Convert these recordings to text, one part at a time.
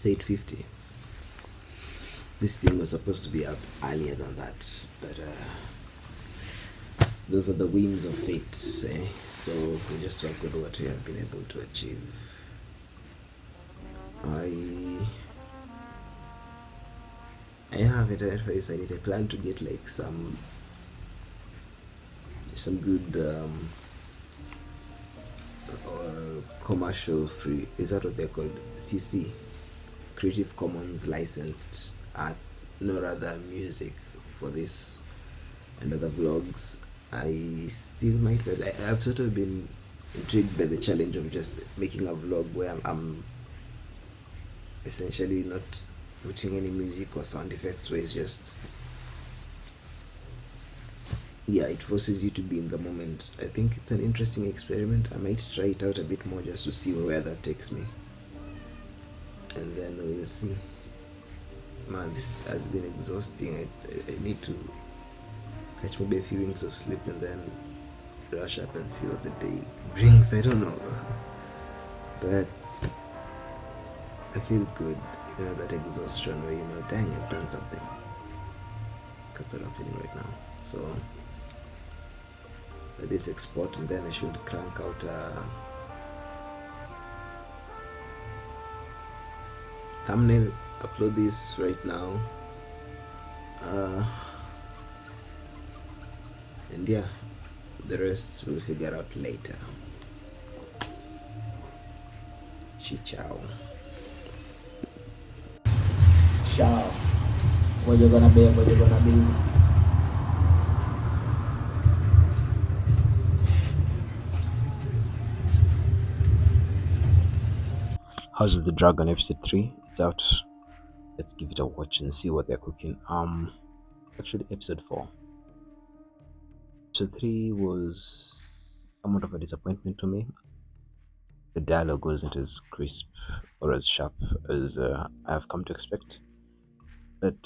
It's 8:50. This thing was supposed to be up earlier than that, but those are the whims of fate, eh? So we just work with what we have been able to achieve. I have it at face. I plan to get like some good commercial free, is that what they're called, CC, Creative Commons licensed art, no, rather music, for this and other vlogs. I still might, but I've sort of been intrigued by the challenge of just making a vlog where I'm essentially not putting any music or sound effects, where it's just, yeah, it forces you to be in the moment. I think it's an interesting experiment. I might try it out a bit more just to see where that takes me, and then we'll see. Man, this has been exhausting. I need to catch maybe a few winks of sleep and then rush up and see what the day brings. I don't know, but I feel good. That exhaustion where dang, I've done something. That's what I'm feeling right now. So this export, and then I should crank out a thumbnail, upload this right now, and yeah, the rest we'll figure out later. Ciao. Ciao. What you gonna be? What you gonna be? House of the Dragon episode 3. It's out. Let's give it a watch and see what they're cooking. Actually, episode 4. Episode 3 was somewhat of a disappointment to me. The dialogue wasn't as crisp or as sharp as I've come to expect. But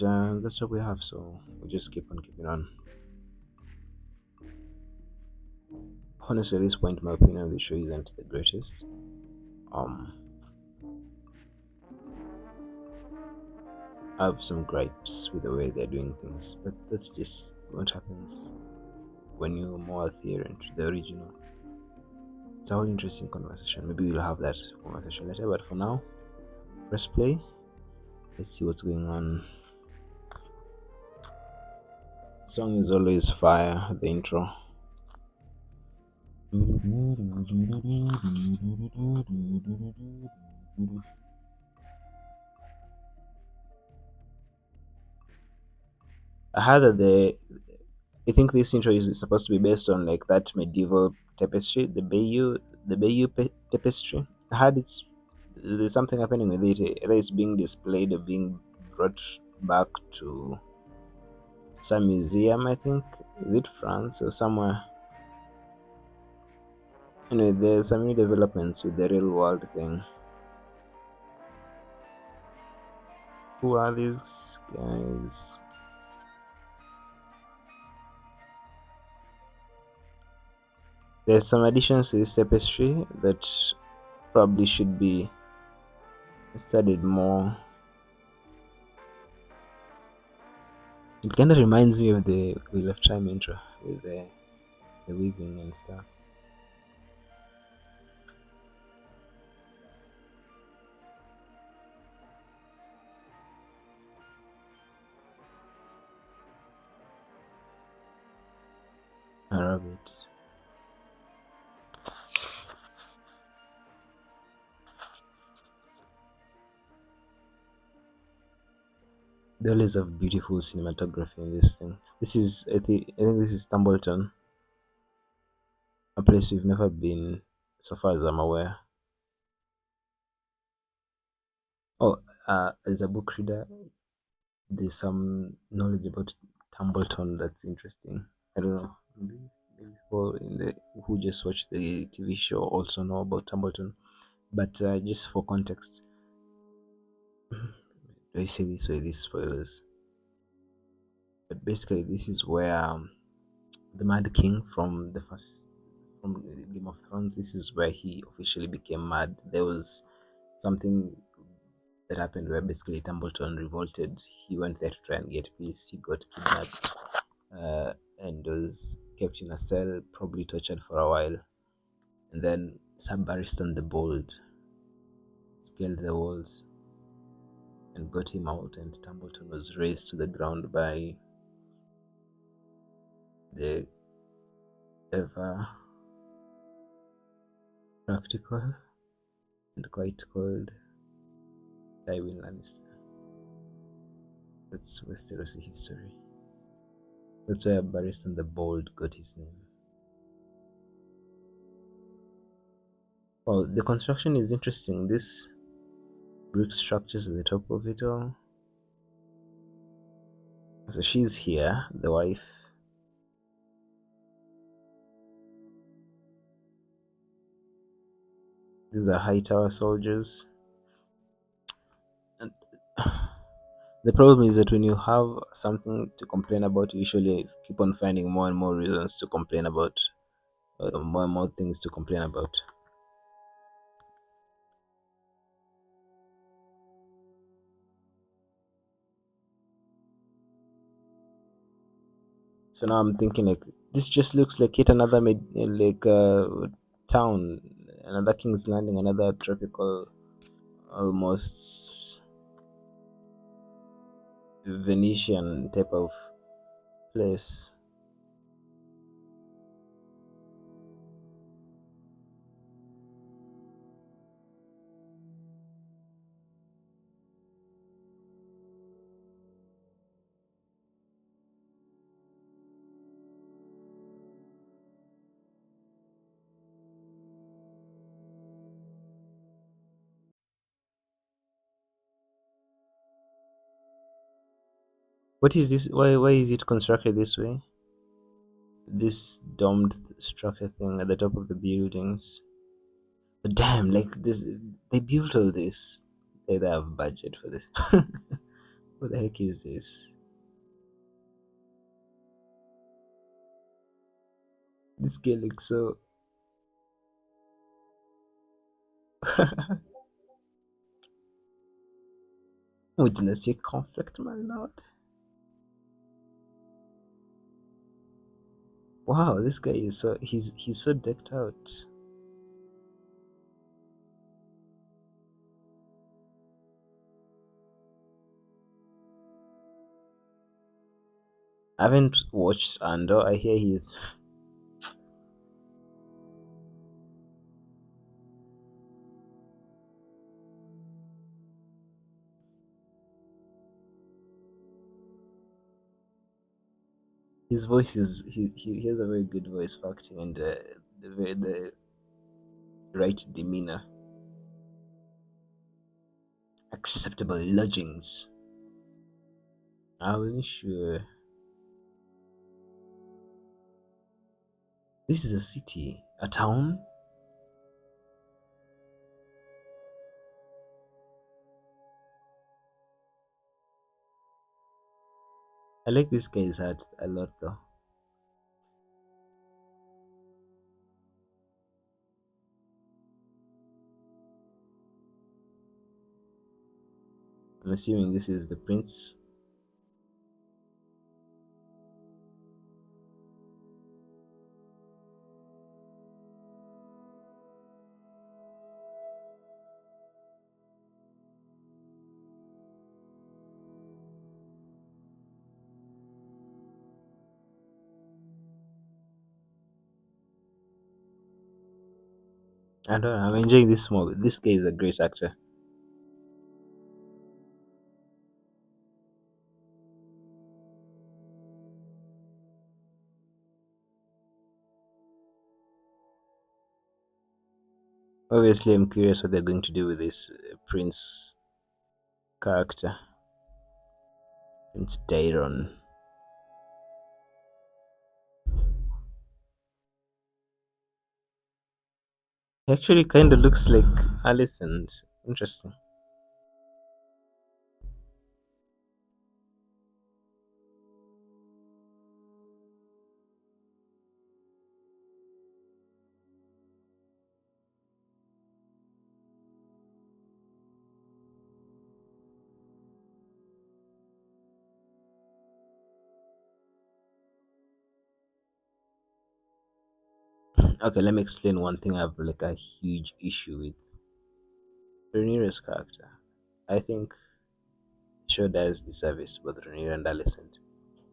that's what we have, so we'll just keep on keeping on. Honestly, at this point, my opinion of the show isn't the greatest. I have some gripes with the way they're doing things, but that's just what happens when you're more adherent to the original. It's a whole interesting conversation. Maybe we'll have that conversation later, but for now, press play. Let's see what's going on. Song is always fire, the intro. I heard that I think this intro is supposed to be based on like that medieval tapestry, the Bayeux tapestry. I heard there's something happening with it. Either it's being displayed or being brought back to some museum. I think, is it France or somewhere? Anyway, there's some new developments with the real world thing. Who are these guys? There's some additions to this tapestry that probably should be studied more. It kind of reminds me of the Wheel of Time intro with the weaving and stuff. I love it. There is of beautiful cinematography in this thing. This is I think this is Tumbleton, a place we've never been so far as I'm aware. Oh, as a book reader, there's some knowledge about Tumbleton that's interesting. I don't know. Maybe people who just watch the TV show also know about Tumbleton, but just for context, do I say this way? These spoilers. But basically, this is where the Mad King from Game of Thrones. This is where he officially became mad. There was something that happened where basically Templeton revolted. He went there to try and get peace. He got kidnapped and was kept in a cell, probably tortured for a while. And then Sir Barristan the Bold scaled the walls and got him out, and Templeton was razed to the ground by the ever practical and quite cold Tywin Lannister. That's Westerosi history. That's where Barristan the Bold got his name. Well, the construction is interesting. This brick structures at the top of it all. So she's here, the wife. These are Hightower soldiers. And the problem is that when you have something to complain about, you usually keep on finding more and more reasons to complain about, more and more things to complain about. So now I'm thinking like this just looks like yet another town, another King's Landing, another tropical, almost Venetian type of place. What is this? Why is it constructed this way? This domed structure thing at the top of the buildings. But damn, like this, they built all this. They have budget for this. What the heck is this? This guy looks so. Witness a conflict, my lord. Wow, this guy is so he's so decked out. I haven't watched Andor. I hear he's his voice is he has a very good voice for acting, and the right demeanor. Acceptable lodgings. I wasn't sure. This is a city, a town. I like this guy's hat a lot, though. I'm assuming this is the prince. I don't know. I'm enjoying this movie. This guy is a great actor. Obviously, I'm curious what they're going to do with this prince character, Prince Dairon. He actually kind of looks like Alicent. Interesting. Okay, let me explain one thing I have like a huge issue with Rhaenyra's character. I think the show does disservice to both Rhaenyra and Alicent.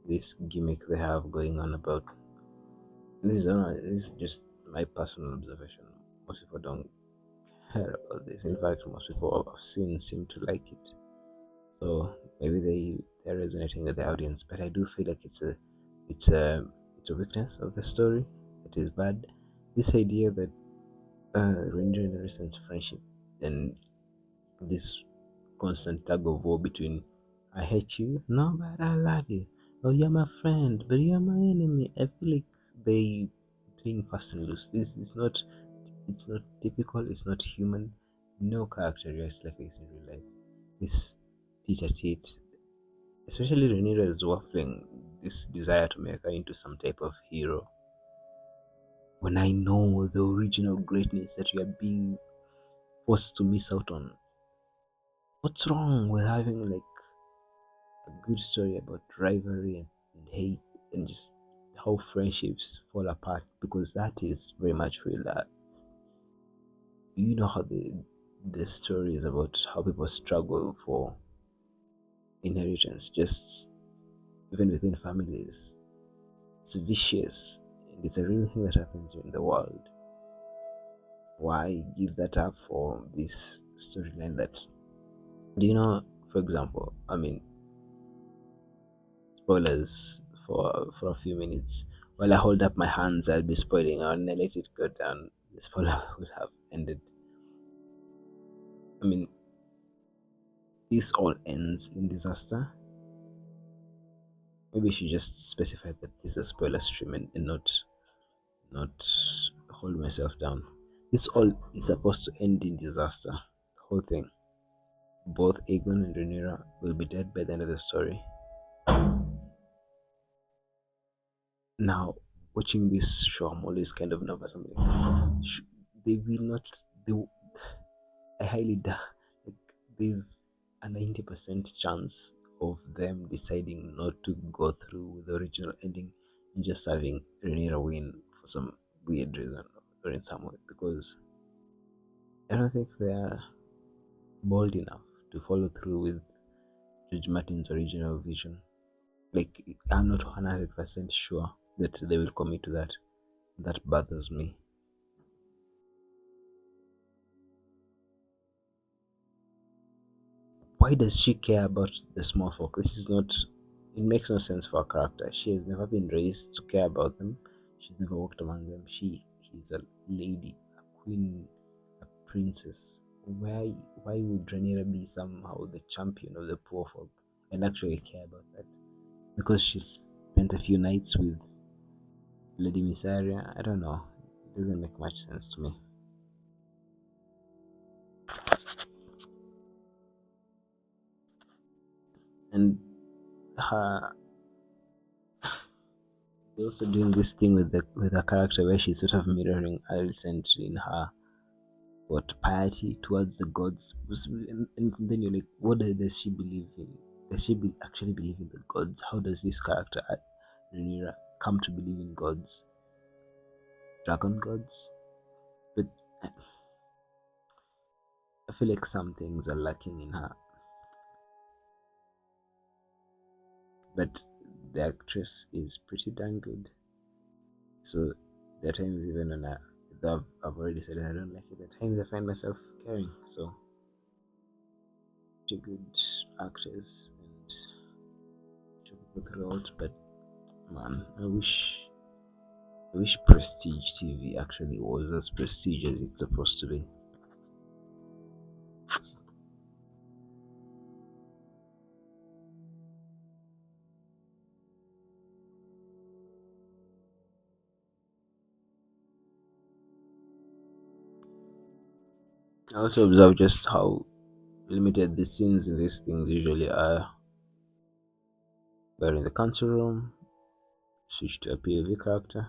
This gimmick they have going on about this is just my personal observation. Most people don't care about this. In fact, most people I've seen seem to like it. So maybe they're resonating with the audience, but I do feel like it's a it's a weakness of the story. It is bad. This idea that Ranger and Alicent's friendship and this constant tug of war between I hate you, no, but I love you. Oh, you're my friend, but you're my enemy. I feel like they playing fast and loose. This is not. It's not typical. It's not human. No character reacts like this in real life. This teeth-a-teeth, especially Rhaenyra is waffling this desire to make her into some type of hero. When I know the original greatness that you are being forced to miss out on, what's wrong with having like a good story about rivalry and hate and just how friendships fall apart, because that is very much real. That you know how the story is about how people struggle for inheritance, just even within families. It's vicious and it's a real thing that happens in the world. Why give that up for this storyline that, do you know, for example, I mean, spoilers for a few minutes. While I hold up my hands, I'll be spoiling. I'll let it go down. The spoiler will have ended. I mean, this all ends in disaster. Maybe I should just specify that this is a spoiler stream and not hold myself down. This all is supposed to end in disaster. The whole thing. Both Aegon and Rhaenyra will be dead by the end of the story. Now, watching this show, I'm always kind of nervous. I'm like, they will not. They, I highly doubt. Like, there's a 90% chance of them deciding not to go through with the original ending and just having Rhaenyra win for some weird reason or in some way, because I don't think they're bold enough to follow through with George Martin's original vision. Like, I'm not 100% sure that they will commit to that. That bothers me. Why does she care about the small folk? This is not. It makes no sense for a character. She has never been raised to care about them. She's never walked among them. She's a lady, a queen, a princess. Why would Rhaenyra be somehow the champion of the poor folk and actually care about that? Because she spent a few nights with Lady Missaria? I don't know. It doesn't make much sense to me. And her they're also doing this thing with her character where she's sort of mirroring Alicent in her piety towards the gods, and then you're like, what does she believe in? Does she actually believe in the gods? How does this character Rhaenyra come to believe in gods, dragon gods? But I feel like some things are lacking in her. But the actress is pretty dang good. So there are times even when I've already said I don't like it, at times I find myself caring. So pretty good actress and people throughout, but man, I wish Prestige TV actually was as prestige as it's supposed to be. I also observe just how limited the scenes in these things usually are. We're in the council room, switch to a POV character.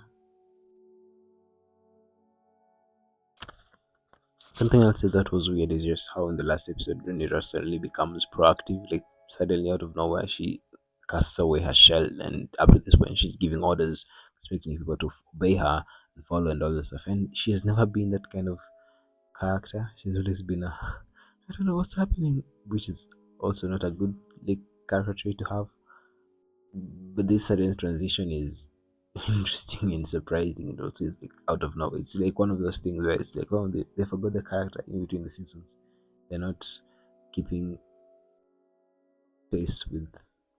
Something else that was weird is just how in the last episode Rhaenyra suddenly becomes proactive, like suddenly out of nowhere she casts away her shell, and up to this point she's giving orders, expecting people to obey her, follow and all this stuff. And she has never been that kind of character. She's always been a I don't know what's happening, which is also not a good like character trait to have. But this sudden transition is interesting and surprising, and also it's like out of nowhere. It's like one of those things where it's like, oh, they forgot the character in between the seasons. They're not keeping pace with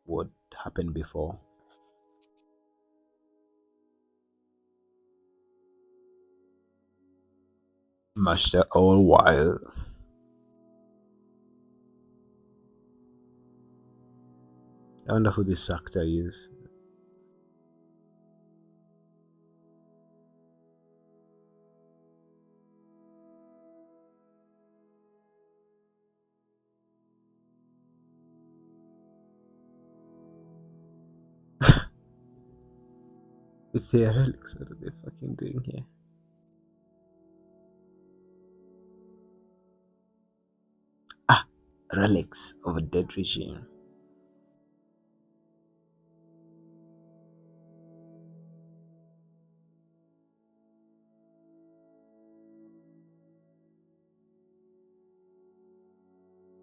what happened before. Master all while. I wonder who this actor is. If they are relics, what are they fucking doing here? Ah, relics of a dead regime.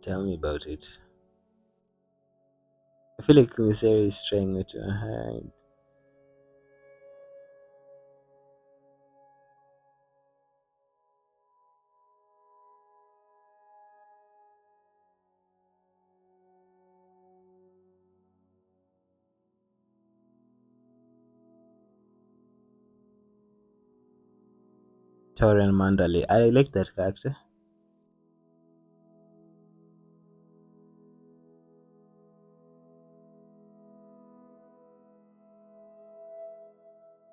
Tell me about it. I feel like the series is trying not to hide. Toran Mandale. I like that character.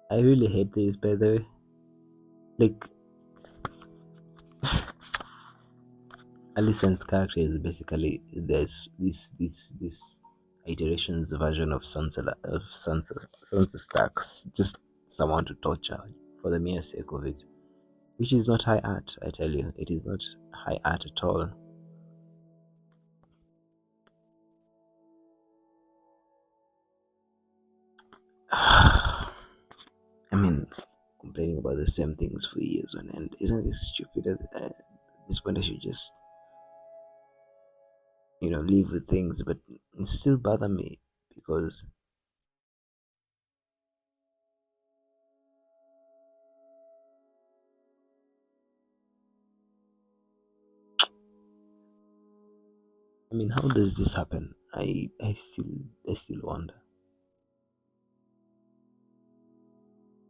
I really hate this, by the way. Like, Alicent's character is basically this iterations version of Sansa Stark's just someone to torture for the mere sake of it, which is not high art. I tell you, it is not high art at all. I mean, complaining about the same things for years on end. Isn't this stupid? At this point, I should just, leave with things, but it still bother me because, I mean, how does this happen? I still wonder.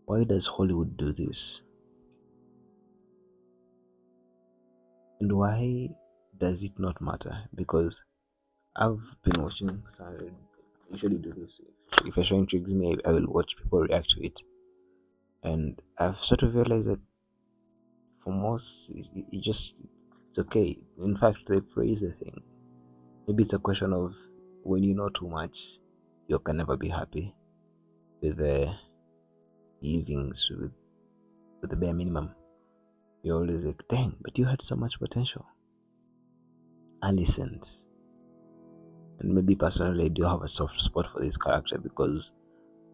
Why does Hollywood do this? And why does it not matter? Because I've been watching, so I usually do this. If a show intrigues me, I will watch people react to it. And I've sort of realized that for most, it's okay. In fact, they praise the thing. Maybe it's a question of when you know too much, you can never be happy with the livings with the bare minimum. You're always like, dang, but you had so much potential. I listened. And maybe personally, I do have a soft spot for this character because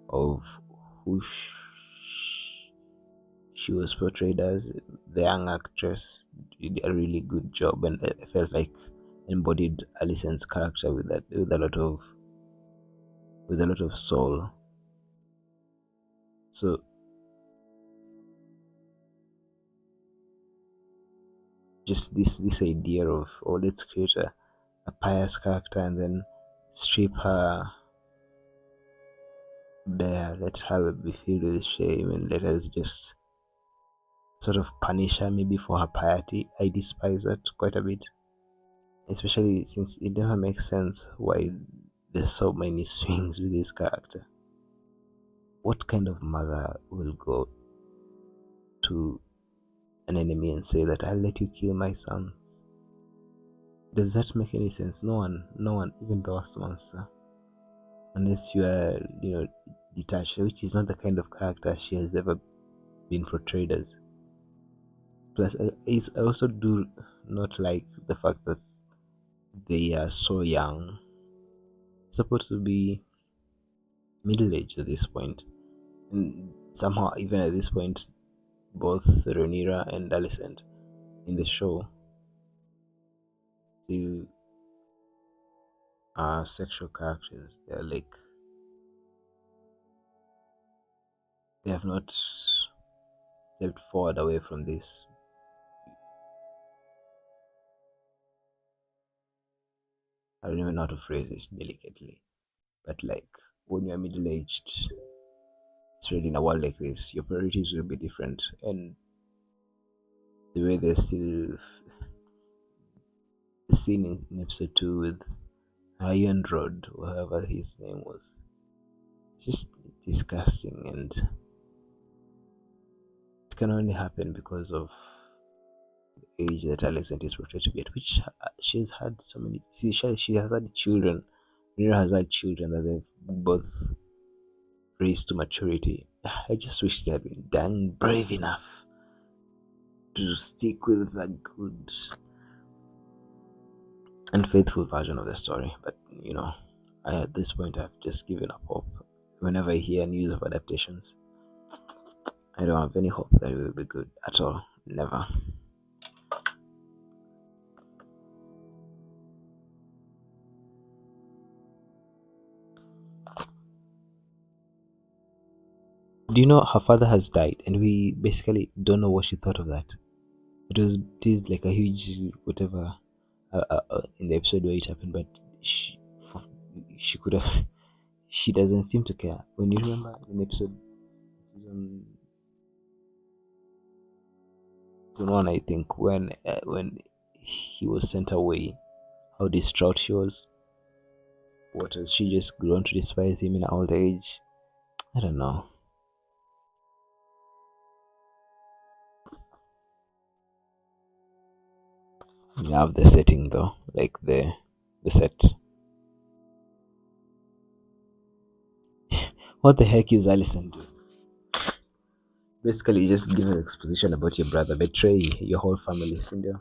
of who she was portrayed as. The young actress did a really good job, and I felt like embodied Alicent's character with that, with a lot of soul. So just this idea of, oh, let's create a pious character and then strip her bare, let her be filled with shame, and let us just sort of punish her maybe for her piety. I despise that quite a bit, especially since it never makes sense why there's so many swings with this character. What kind of mother will go to an enemy and say that I'll let you kill my son? Does that make any sense? No one, even the worst monster, unless you are, detached, which is not the kind of character she has ever been portrayed as. Plus, I also do not like the fact that they are so young, supposed to be middle aged at this point, and somehow even at this point both Rhaenyra and Alicent in the show to sexual characters. They're like they have not stepped forward away from this. I don't even know how to phrase this delicately, but like when you're middle aged, especially in a world like this, your priorities will be different, and the way they're still seen in episode 2 with Iron Rod, whatever his name was, just disgusting, and it can only happen because of age that Alicent is portrayed to be at, which she's had so many. See, she has had children. Rhaenyra has had children that they've both raised to maturity. I just wish they had been dang brave enough to stick with a good and faithful version of the story. But at this point, I've just given up hope. Whenever I hear news of adaptations, I don't have any hope that it will be good at all. Never. Do you know her father has died, and we basically don't know what she thought of that. It is like a huge whatever in the episode where it happened, but she could have. She doesn't seem to care. When you remember in episode season season one, I think when he was sent away, how distraught she was. What has she just grown to despise him in her old age? I don't know. Love the setting though, like the set. What the heck is Alison doing? Basically, just give an exposition about your brother, betray your whole family, Cindy.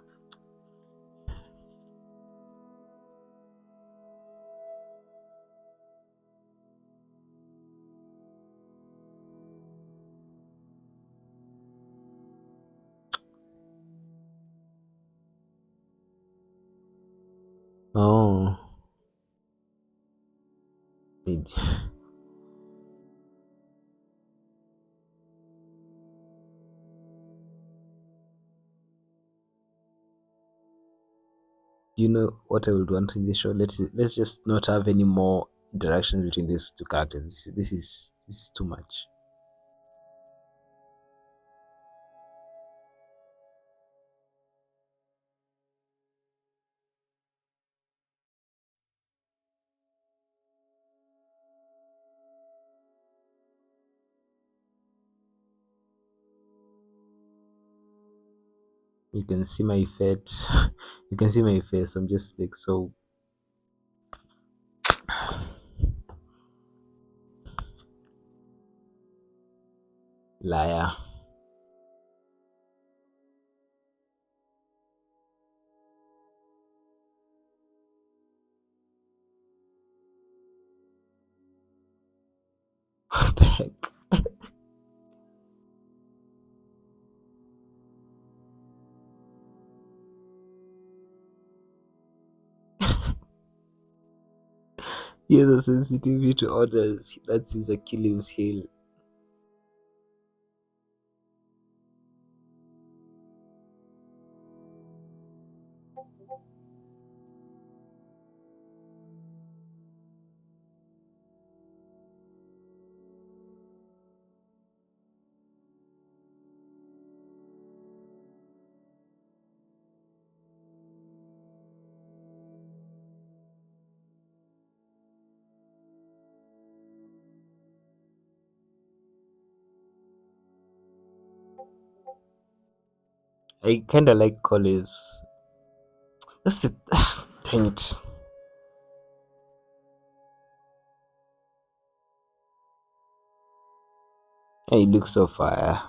Oh, it- you know what I would want in this show? Let's just not have any more interactions between these two characters. This is too much. You can see my face. You can see my face. I'm just like so liar. What the heck? He has a sensitivity to orders. That's his Achilles heel. I kinda like Collins. That's it. Dang it. He looks so fire.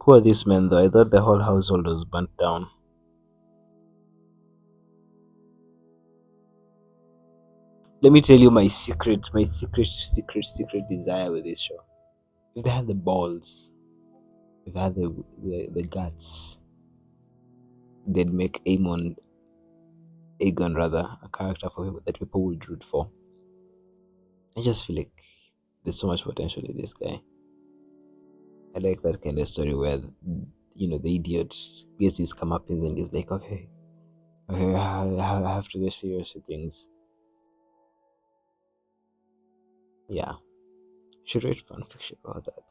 Who are these men though? I thought the whole household was burnt down. Let me tell you my secret desire with this show. If they had the balls, if they had the guts, they'd make Aegon rather, a character for people that people would root for. I just feel like there's so much potential in this guy. I like that kind of story where, the idiot gets his comeuppance and he's like, okay, I have to get serious with things. Yeah, should read fanfiction about that.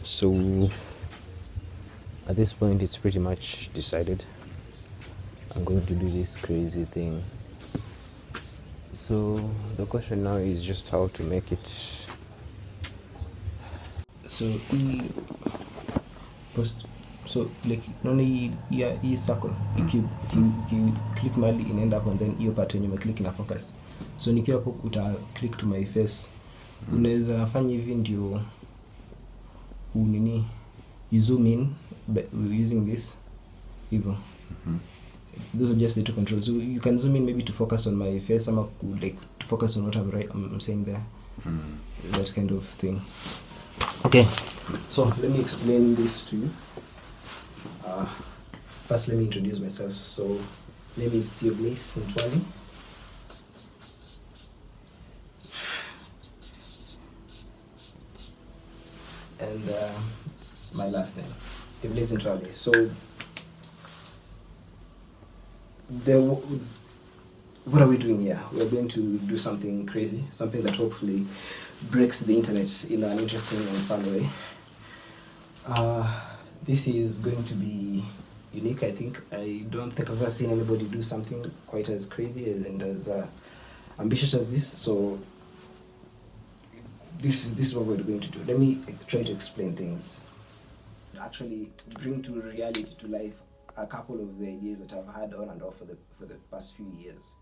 So at this point, it's pretty much decided. I'm going to do this crazy thing. So the question now is just how to make it. So post, so like normally hii circle click mali inaenda hapo and then hiyo part yenye umeclick ina focus. So nikiwa hapo uta click to my face. Unaweza fanya hivi ndio unini you zoom in using this hivyo. Those are just the two controls. So you can zoom in maybe to focus on my face, ama like to focus on what I'm saying there. That kind of thing. Okay, so let me explain this to you. First, let me introduce myself. So, name is Theo-Blaise and my last name, Theo-Blaise. So, what are we doing here? We're going to do something crazy, something that hopefully breaks the internet in an interesting and fun way. This is going to be unique, I think. I don't think I've ever seen anybody do something quite as crazy and as ambitious as this. So this is what we're going to do. Let me try to explain things. Actually bring to reality, to life, a couple of the ideas that I've had on and off for the past few years.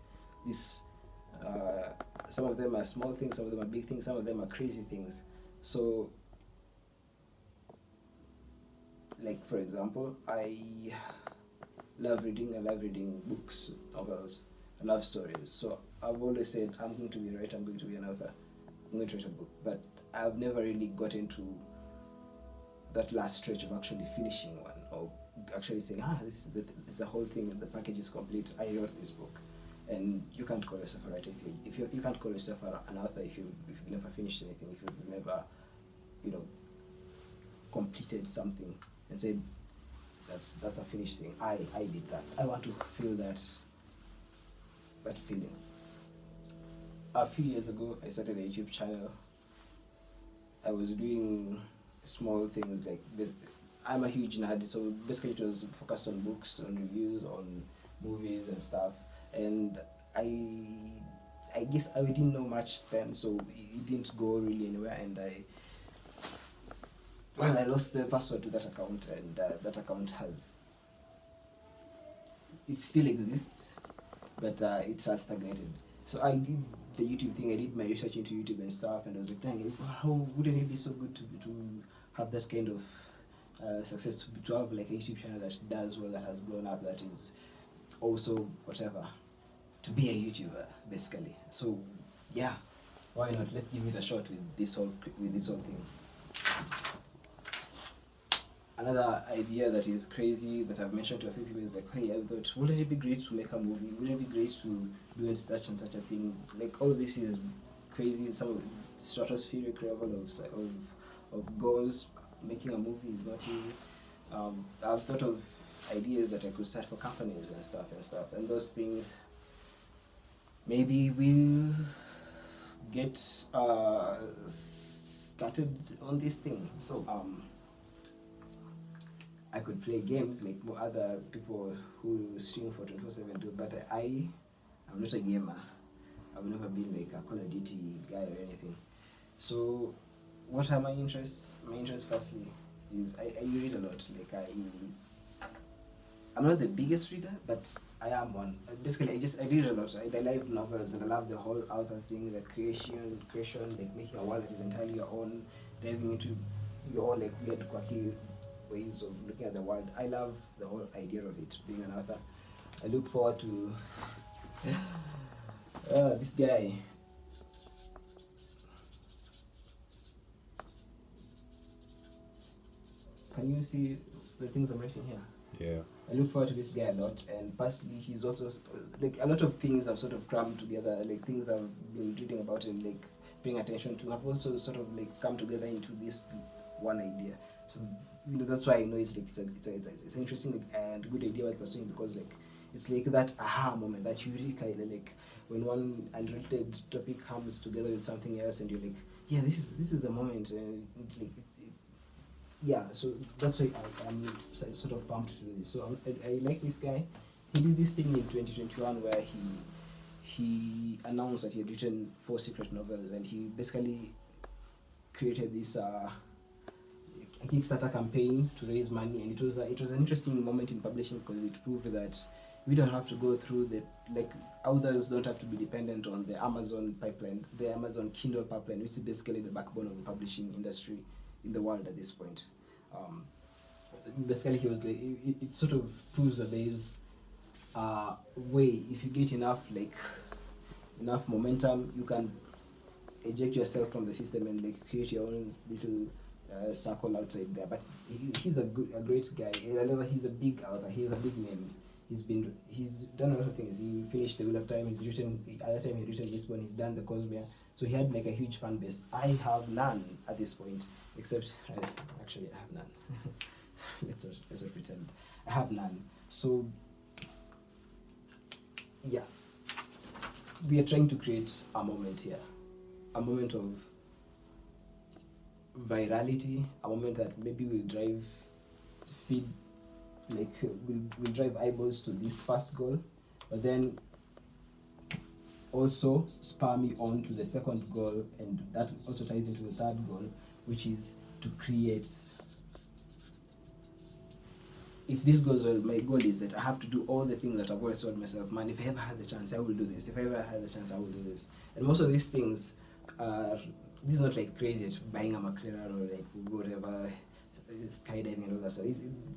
Some of them are small things, some of them are big things, some of them are crazy things. So, like for example, I love reading books, novels, I love stories. So I've always said I'm going to be a writer, I'm going to be an author, I'm going to write a book. But I've never really got into that last stretch of actually finishing one, or actually saying, this is the whole thing, the package is complete, I wrote this book. And you can't call yourself a writer if you can't call yourself an author if you've never finished anything, if you've never, completed something and said that's a finished thing. I did that. I want to feel that feeling. A few years ago, I started a YouTube channel. I was doing small things like this. I'm a huge nerd, so basically it was focused on books, on reviews, on movies and stuff. And I guess I didn't know much then, so it didn't go really anywhere. And I lost the password to that account, and that account it still exists, but it has stagnated. So I did the YouTube thing. I did my research into YouTube and stuff, and I was like, dang, how wouldn't it be so good to have that kind of success, to have like a YouTube channel that does well, that has blown up, that is also whatever, to be a YouTuber basically. So yeah, why not? Let's give it a shot with this whole thing. Another idea that is crazy that I've mentioned to a few people is like, hey, I thought, wouldn't it be great to make a movie? Wouldn't it be great to do such and such a thing? Like, all of this is crazy. Some stratospheric level of goals. Making a movie is not easy. I've thought of ideas that I could start for companies and stuff, and those things maybe will get started on this thing. So I could play games like other people who stream for 24/7 do, but I'm not a gamer. I've never been like a Call of Duty guy or anything. So what are my interests? My interests firstly is I read a lot. Like I'm not the biggest reader, but I am one. Basically, I read a lot. I love novels, and I love the whole author thing, the creation, like making a world that is entirely your own, diving into your own like weird, quirky ways of looking at the world. I love the whole idea of it, being an author. I look forward to this guy. Can you see the things I'm writing here? Yeah. I look forward to this guy a lot, and personally, he's also like a lot of things I've sort of crammed together, like things I've been reading about and like paying attention to, have also sort of like come together into this one idea. So that's why I know it's like it's an interesting and good idea worth pursuing, because like it's like that aha moment, that eureka, like when one unrelated topic comes together with something else, and you're like, yeah, this is the moment, and like yeah, so that's why I'm sort of pumped to do this. So I like this guy. He did this thing in 2021 where he announced that he had written 4 secret novels, and he basically created this a Kickstarter campaign to raise money, and it was an interesting moment in publishing, because it proved that we don't have to go through authors don't have to be dependent on the Amazon pipeline, the Amazon Kindle pipeline, which is basically the backbone of the publishing industry in the world at this point. Basically, he was like, it sort of proves that there is a way, if you get enough momentum, you can eject yourself from the system and like create your own little circle outside there. But he's a great guy. He's a big author. He has a big name. He's done a lot of things. He finished The Wheel of Time. He's written, at that time he'd written Lisbon. He's done The Cosmere. So he had like a huge fan base. I have none at this point, except I have none. let's not pretend. I have none. So yeah, we are trying to create a moment here, a moment of virality, a moment that maybe will drive will drive eyeballs to this first goal, but then also spur me on to the second goal, and that also ties into the third goal, which is to create. If this goes well, my goal is that I have to do all the things that I've always told myself, man, if I ever had the chance, I will do this. If I ever had the chance, I will do this. And most of these things are, this is not like crazy, buying a McLaren or like whatever, skydiving and all that stuff.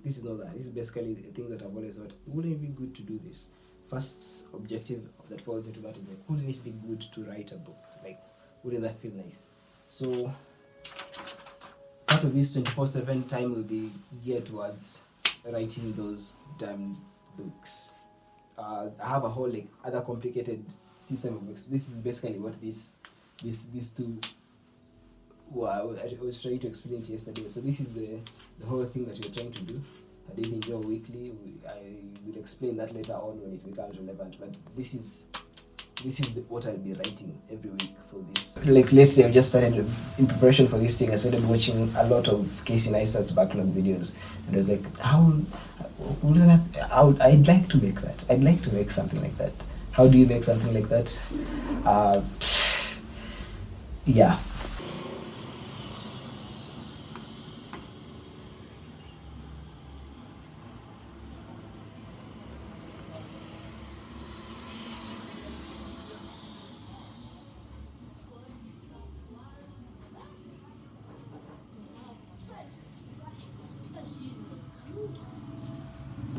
This is not that. This is basically the thing that I've always thought, wouldn't it be good to do this? First objective that falls into that is like, wouldn't it be good to write a book? Like, wouldn't that feel nice? So part of this 24/7 time will be geared towards writing those damn books. I have a whole like other complicated system of books. This is basically what these two. Wow, I was trying to explain it yesterday. So this is the whole thing that we're trying to do. A daily job weekly. I will explain that later on when it becomes relevant. But this is what I'll be writing every week for this. Like lately, I've just started in preparation for this thing. I started watching a lot of Casey Neistat's backlog videos, and I was like, I'd like to make that. I'd like to make something like that. How do you make something like that? Yeah.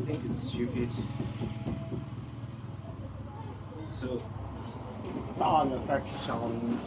I think it's stupid. So Fan affection.